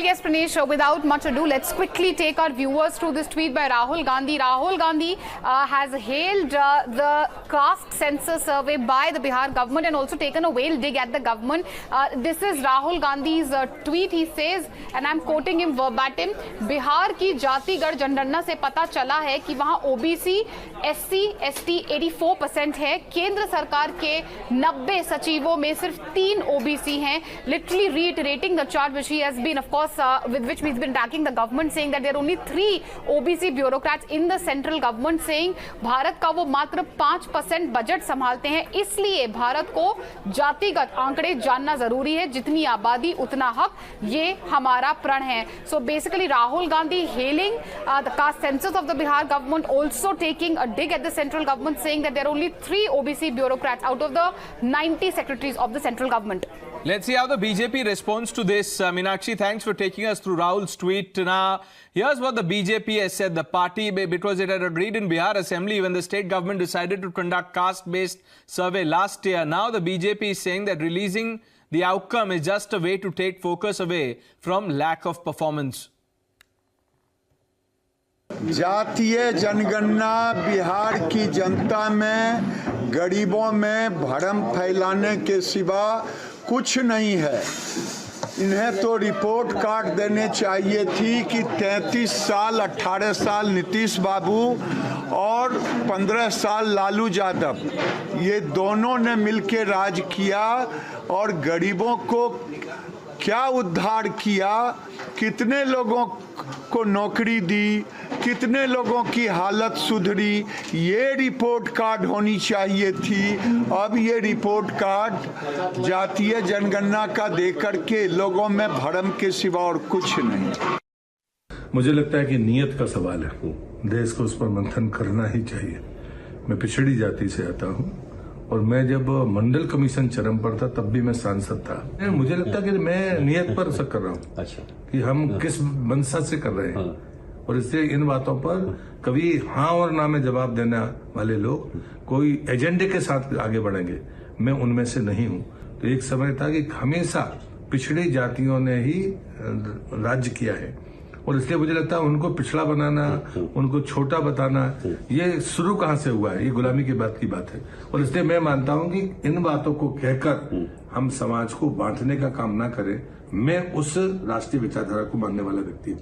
Well, yes, Pranesh, without much ado, let's quickly take our viewers through this tweet by Rahul Gandhi. Rahul Gandhi has hailed the caste census survey by the Bihar government and also taken a whale dig at the government. This is Rahul Gandhi's tweet. He says, and I'm quoting him verbatim, Bihar की जातिगढ़ जनगणना से पता चला है कि वहां OBC, SC, ST 84% है. केंद्र सरकार के 90 सचिवों में सिर्फ 3 ओबीसी हैं. Literally reiterating the chart which he has been, of course, with which he's been attacking the government, saying that there are only 3 OBC bureaucrats in the central government, saying Bharat का वो मात्र 5% बजट संभालते हैं. इसलिए भारत को जातिगत आंकड़े जानना जरूरी है. जितनी आबादी उतना हक, ये हमारा प्रण है. So basically Rahul Gandhi hailing the caste census of the Bihar government, also taking a dig at the central government, saying that there are only 3 OBC bureaucrats out of the 90 secretaries of the central government. Let's see how the BJP responds to this. Meenakshi, thanks for taking us through Rahul's tweet. Now, here's what the BJP has said. The party, because it had agreed in Bihar Assembly when the state government decided to conduct caste-based survey last year. Now the BJP is saying that releasing the outcome is just a way to take focus away from lack of performance. जातीय जनगणना बिहार की जनता में, गरीबों में भरम फैलाने के सिवा कुछ नहीं है. इन्हें तो रिपोर्ट कार्ड देने चाहिए थी कि 33 साल 18 साल नीतीश बाबू और 15 साल लालू यादव, ये दोनों ने मिलकर राज किया और गरीबों को क्या उद्धार किया, कितने लोगों को नौकरी दी, कितने लोगों की हालत सुधरी, ये रिपोर्ट कार्ड होनी चाहिए थी. अब ये रिपोर्ट कार्ड जातीय जनगणना का देकर के लोगों में भरम के सिवा और कुछ नहीं. मुझे लगता है कि नीयत का सवाल है. देश को उस पर मंथन करना ही चाहिए. मैं पिछड़ी जाति से आता हूँ और मैं जब मंडल कमीशन चरम पर था तब भी मैं सांसद था. मुझे लगता है कि मैं नियत पर असर कर रहा हूँ. अच्छा, कि हम किस मंशा से कर रहे हैं. और इसलिए इन बातों पर कभी हाँ और ना में जवाब देने वाले लोग कोई एजेंडे के साथ आगे बढ़ेंगे. मैं उनमें से नहीं हूँ. तो एक समय था कि हमेशा पिछड़ी जातियों ने ही राज्य किया है और इसलिए मुझे लगता है उनको पिछड़ा बनाना, उनको छोटा बताना, ये शुरू कहाँ से हुआ है. ये गुलामी की बात है. और इसलिए मैं मानता हूँ कि इन बातों को कहकर हम समाज को बांटने का काम ना करें. मैं उस राष्ट्रीय विचारधारा को मानने वाला व्यक्ति हूँ.